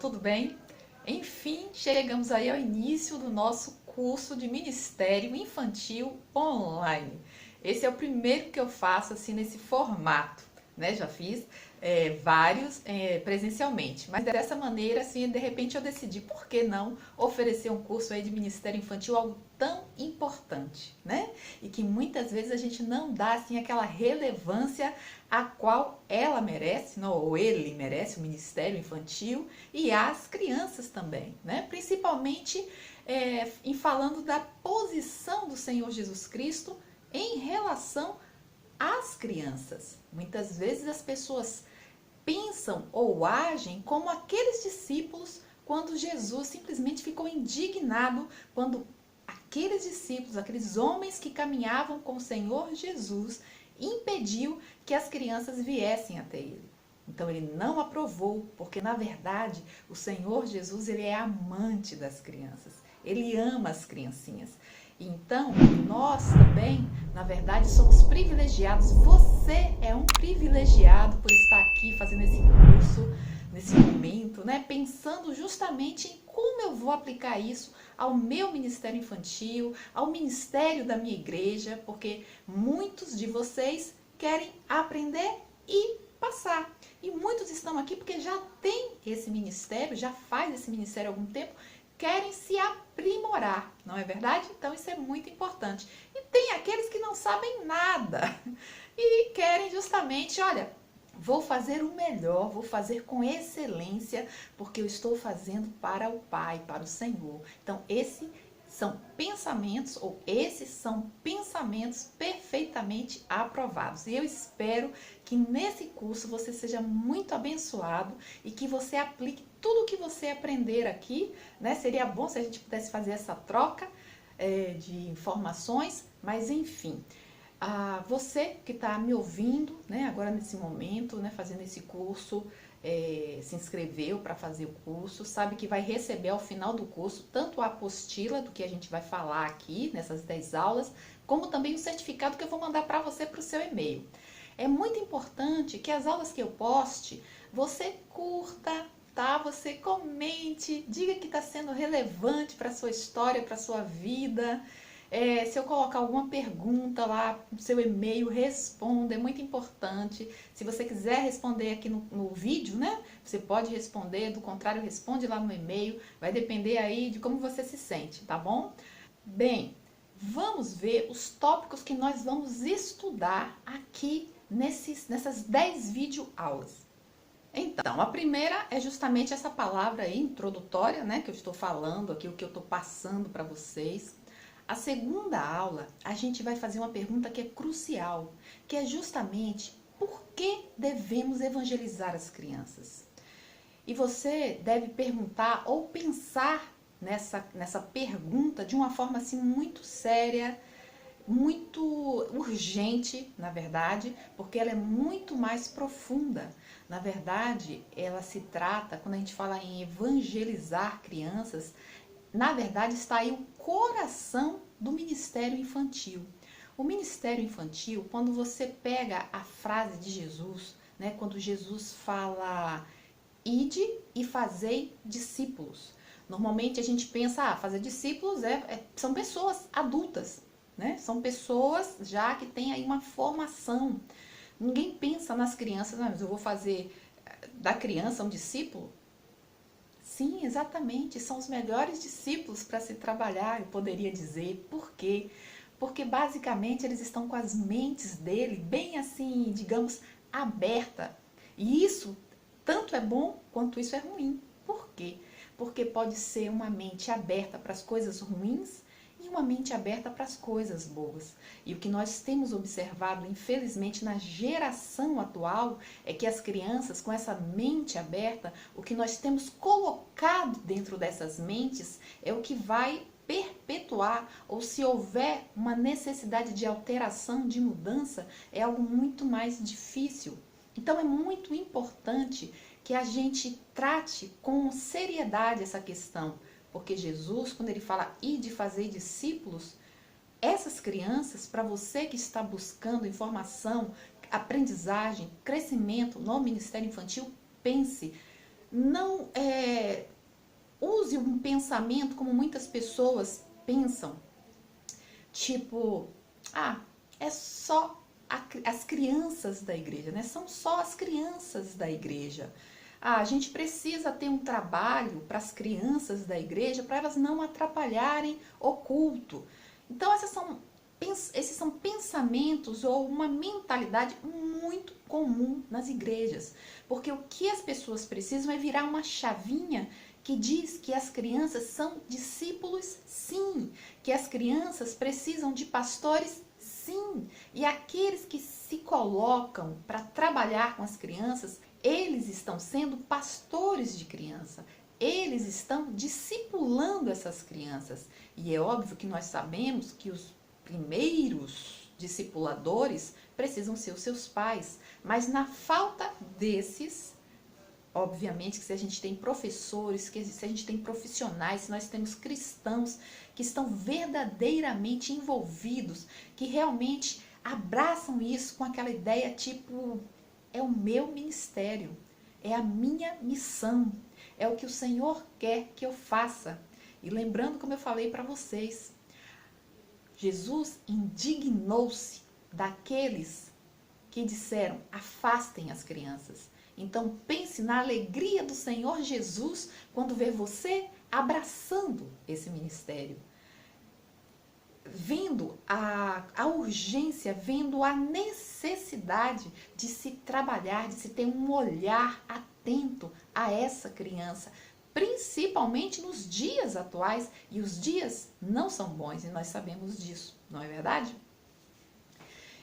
tudo bem? Enfim, chegamos aí ao início do nosso curso de Ministério Infantil Online. Esse é o primeiro que eu faço assim nesse formato, né? Já fiz vários presencialmente, mas dessa maneira, assim, de repente eu decidi, por que não oferecer um curso aí de Ministério Infantil, algo tão importante, né? E que muitas vezes a gente não dá assim aquela relevância a qual ela merece, não, ou ele merece, o Ministério Infantil e as crianças também, né? Principalmente em falando da posição do Senhor Jesus Cristo em relação às crianças. Muitas vezes as pessoas pensam ou agem como aqueles discípulos quando Jesus simplesmente ficou indignado quando aqueles discípulos, aqueles homens que caminhavam com o Senhor Jesus, impediu que as crianças viessem até ele. Então ele não aprovou, porque na verdade o Senhor Jesus, ele é amante das crianças. Ele ama as criancinhas. Então, nós também, na verdade, somos privilegiados. Você é um privilegiado por estar aqui fazendo esse curso, nesse momento, né? Pensando justamente em como eu vou aplicar isso ao meu ministério infantil, ao ministério da minha igreja, porque muitos de vocês querem aprender e passar. E muitos estão aqui porque já tem esse ministério, já faz esse ministério há algum tempo, querem se aprimorar, não é verdade? Então isso é muito importante. E tem aqueles que não sabem nada e querem justamente, olha, vou fazer o melhor, vou fazer com excelência, porque eu estou fazendo para o Pai, para o Senhor. Então esses são pensamentos perfeitamente aprovados. E eu espero que nesse curso você seja muito abençoado e que você aplique tudo o que você aprender aqui, né? Seria bom se a gente pudesse fazer essa troca de informações, mas enfim. Você que está me ouvindo, né, agora nesse momento, né, fazendo esse curso, se inscreveu para fazer o curso, sabe que vai receber ao final do curso tanto a apostila do que a gente vai falar aqui nessas 10 aulas, como também o certificado que eu vou mandar para você para o seu e-mail. É muito importante que as aulas que eu poste, você curta, tá? Você comente, diga que está sendo relevante para a sua história, para a sua vida. Se eu colocar alguma pergunta lá no seu e-mail, responda, é muito importante. Se você quiser responder aqui no vídeo, né? Você pode responder, do contrário, responde lá no e-mail. Vai depender aí de como você se sente, tá bom? Bem, vamos ver os tópicos que nós vamos estudar aqui nessas 10 videoaulas. Então, a primeira é justamente essa palavra aí, introdutória, né? Que eu estou falando aqui, o que eu estou passando para vocês. A segunda aula, a gente vai fazer uma pergunta que é crucial, que é justamente por que devemos evangelizar as crianças? E você deve perguntar ou pensar nessa pergunta de uma forma assim muito séria, muito urgente, na verdade, porque ela é muito mais profunda. Na verdade, ela se trata, quando a gente fala em evangelizar crianças, na verdade está aí o coração do ministério infantil. O ministério infantil, quando você pega a frase de Jesus, né, quando Jesus fala, ide e fazei discípulos. Normalmente a gente pensa, fazer discípulos são pessoas adultas, né? São pessoas já que têm aí uma formação. Ninguém pensa nas crianças, mas eu vou fazer da criança um discípulo? Sim, exatamente, são os melhores discípulos para se trabalhar, eu poderia dizer. Por quê? Porque basicamente eles estão com as mentes dele bem assim, digamos, aberta. E isso tanto é bom quanto isso é ruim. Por quê? Porque pode ser uma mente aberta para as coisas ruins e uma mente aberta para as coisas boas. E o que nós temos observado, infelizmente, na geração atual, é que as crianças com essa mente aberta, o que nós temos colocado dentro dessas mentes é o que vai perpetuar, ou se houver uma necessidade de alteração, de mudança, é algo muito mais difícil. Então é muito importante que a gente trate com seriedade essa questão, porque Jesus, quando ele fala ide fazer discípulos, essas crianças, para você que está buscando informação, aprendizagem, crescimento no Ministério Infantil, pense, não use um pensamento como muitas pessoas pensam, tipo, é só as crianças da igreja, né? São só as crianças da igreja. A gente precisa ter um trabalho para as crianças da igreja, para elas não atrapalharem o culto. Então, esses são pensamentos ou uma mentalidade muito comum nas igrejas. Porque o que as pessoas precisam é virar uma chavinha que diz que as crianças são discípulos, sim. Que as crianças precisam de pastores, sim. E aqueles que se colocam para trabalhar com as crianças, eles estão sendo pastores de criança. Eles estão discipulando essas crianças. E é óbvio que nós sabemos que os primeiros discipuladores precisam ser os seus pais. Mas na falta desses, obviamente que se a gente tem professores, que se a gente tem profissionais, se nós temos cristãos que estão verdadeiramente envolvidos, que realmente abraçam isso com aquela ideia tipo, é o meu ministério, é a minha missão, é o que o Senhor quer que eu faça. E lembrando, como eu falei para vocês, Jesus indignou-se daqueles que disseram, afastem as crianças. Então pense na alegria do Senhor Jesus quando vê você abraçando esse ministério. Vendo a urgência, vendo a necessidade de se trabalhar, de se ter um olhar atento a essa criança, principalmente nos dias atuais, e os dias não são bons e nós sabemos disso, não é verdade?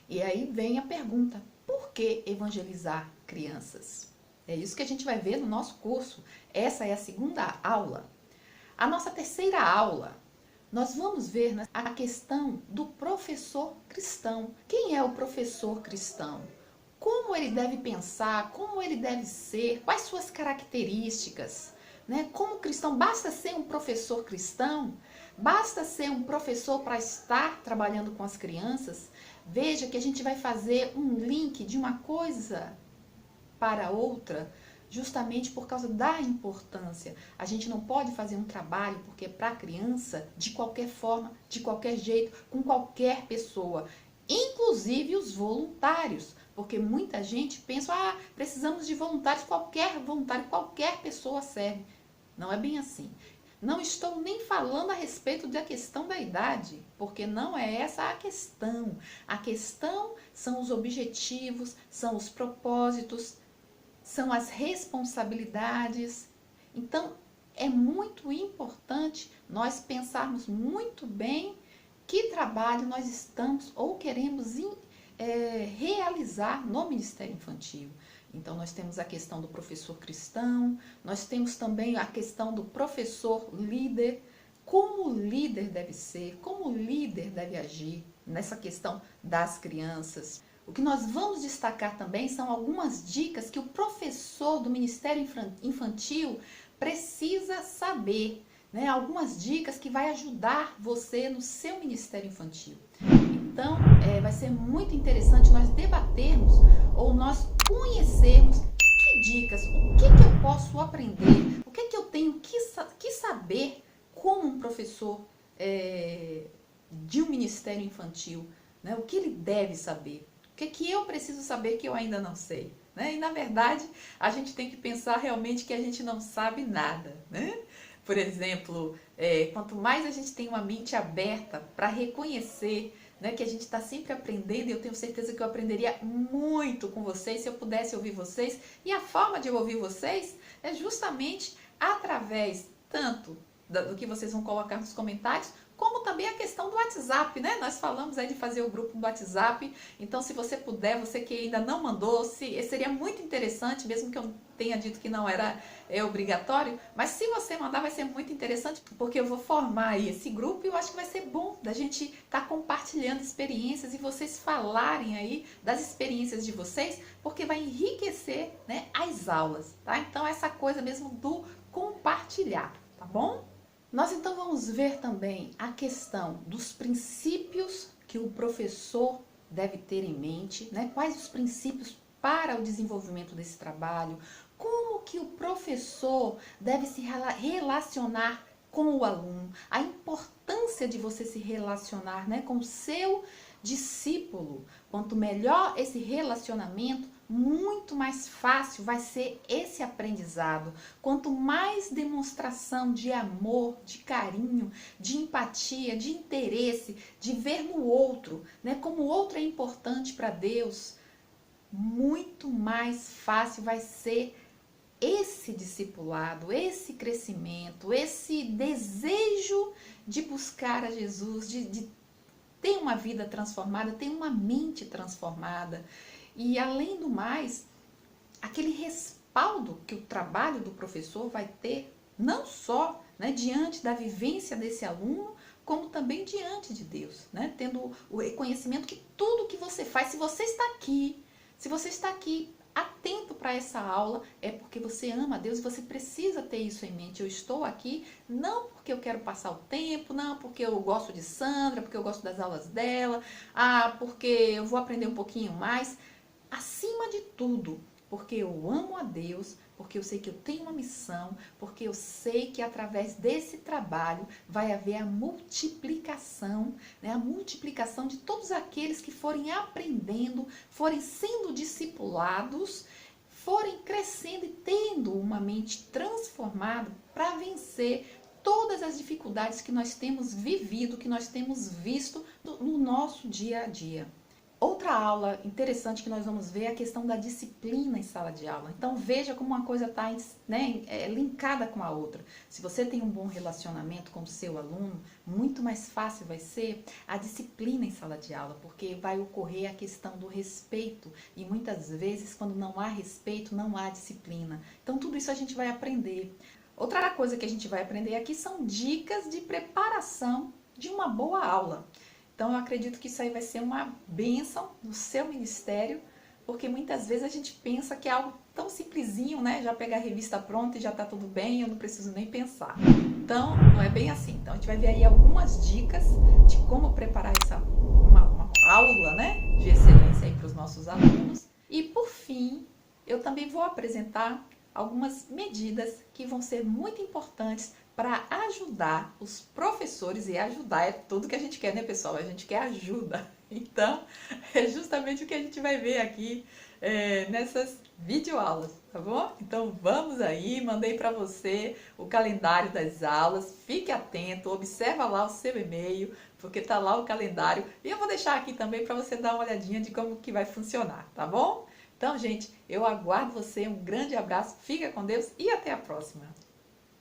E aí vem a pergunta, por que evangelizar crianças? É isso que a gente vai ver no nosso curso. Essa é a segunda aula. A nossa terceira aula, nós vamos ver a questão do professor cristão. Quem é o professor cristão? Como ele deve pensar? Como ele deve ser? Quais suas características? Né? Como cristão, basta ser um professor cristão? Basta ser um professor para estar trabalhando com as crianças? Veja que a gente vai fazer um link de uma coisa para outra, justamente por causa da importância. A gente não pode fazer um trabalho porque é para a criança de qualquer forma, de qualquer jeito, com qualquer pessoa, inclusive os voluntários, porque muita gente pensa, precisamos de voluntários, qualquer voluntário, qualquer pessoa serve. Não é bem assim. Não estou nem falando a respeito da questão da idade, porque não é essa a questão. A questão são os objetivos, são os propósitos, são as responsabilidades. Então, é muito importante nós pensarmos muito bem que trabalho nós estamos ou queremos realizar no Ministério Infantil. Então, nós temos a questão do professor cristão, nós temos também a questão do professor líder, como o líder deve ser, como o líder deve agir nessa questão das crianças. O que nós vamos destacar também são algumas dicas que o professor do Ministério Infantil precisa saber, né? Algumas dicas que vai ajudar você no seu Ministério Infantil. Então, vai ser muito interessante nós debatermos ou nós conhecermos que dicas, o que eu posso aprender, o que eu tenho que saber como um professor de um Ministério Infantil, né? O que ele deve saber. O que eu preciso saber que eu ainda não sei? Né? E, na verdade, a gente tem que pensar realmente que a gente não sabe nada. Né? Por exemplo, quanto mais a gente tem uma mente aberta para reconhecer, né, que a gente está sempre aprendendo, e eu tenho certeza que eu aprenderia muito com vocês se eu pudesse ouvir vocês. E a forma de eu ouvir vocês é justamente através tanto do que vocês vão colocar nos comentários, como também a questão do WhatsApp, né? Nós falamos aí de fazer o grupo do WhatsApp, então se você puder, você que ainda não mandou, seria muito interessante, mesmo que eu tenha dito que não era obrigatório, mas se você mandar vai ser muito interessante, porque eu vou formar aí esse grupo e eu acho que vai ser bom da gente estar compartilhando experiências e vocês falarem aí das experiências de vocês, porque vai enriquecer, né, as aulas, tá? Então essa coisa mesmo do compartilhar, tá bom? Nós então vamos ver também a questão dos princípios que o professor deve ter em mente, né? Quais os princípios para o desenvolvimento desse trabalho, Como que o professor deve se relacionar com o aluno, a importância de você se relacionar, né, com o seu discípulo. Quanto melhor esse relacionamento, muito mais fácil vai ser esse aprendizado. Quanto mais demonstração de amor, de carinho, de empatia, de interesse, de ver no outro, né, como o outro é importante para Deus, muito mais fácil vai ser esse discipulado, esse crescimento, esse desejo de buscar a Jesus, de ter uma vida transformada, ter uma mente transformada. E além do mais, aquele respaldo que o trabalho do professor vai ter, não só, né, diante da vivência desse aluno, como também diante de Deus, né? Tendo o reconhecimento que tudo que você faz, se você está aqui atento para essa aula, é porque você ama a Deus e você precisa ter isso em mente. Eu estou aqui não porque eu quero passar o tempo, não porque eu gosto de Sandra, porque eu gosto das aulas dela, porque eu vou aprender um pouquinho mais. Acima de tudo, porque eu amo a Deus, porque eu sei que eu tenho uma missão, porque eu sei que através desse trabalho vai haver a multiplicação, né? A multiplicação de todos aqueles que forem aprendendo, forem sendo discipulados, forem crescendo e tendo uma mente transformada para vencer todas as dificuldades que nós temos vivido, que nós temos visto no nosso dia a dia. Outra aula interessante que nós vamos ver é a questão da disciplina em sala de aula. Então veja como uma coisa está, né, linkada com a outra. Se você tem um bom relacionamento com o seu aluno, muito mais fácil vai ser a disciplina em sala de aula, porque vai ocorrer a questão do respeito. E muitas vezes, quando não há respeito, não há disciplina. Então tudo isso a gente vai aprender. Outra coisa que a gente vai aprender aqui são dicas de preparação de uma boa aula. Então, eu acredito que isso aí vai ser uma bênção no seu ministério, porque muitas vezes a gente pensa que é algo tão simplesinho, né? Já pegar a revista pronta e já tá tudo bem, eu não preciso nem pensar. Então, não é bem assim. Então, a gente vai ver aí algumas dicas de como preparar uma aula, né, de excelência aí para os nossos alunos. E, por fim, eu também vou apresentar algumas medidas que vão ser muito importantes para ajudar os professores, e ajudar é tudo que a gente quer, né, pessoal? A gente quer ajuda. Então, é justamente o que a gente vai ver aqui nessas videoaulas, tá bom? Então, vamos aí, mandei para você o calendário das aulas, fique atento, observa lá o seu e-mail, porque tá lá o calendário, e eu vou deixar aqui também para você dar uma olhadinha de como que vai funcionar, tá bom? Então, gente, eu aguardo você, um grande abraço, fica com Deus e até a próxima!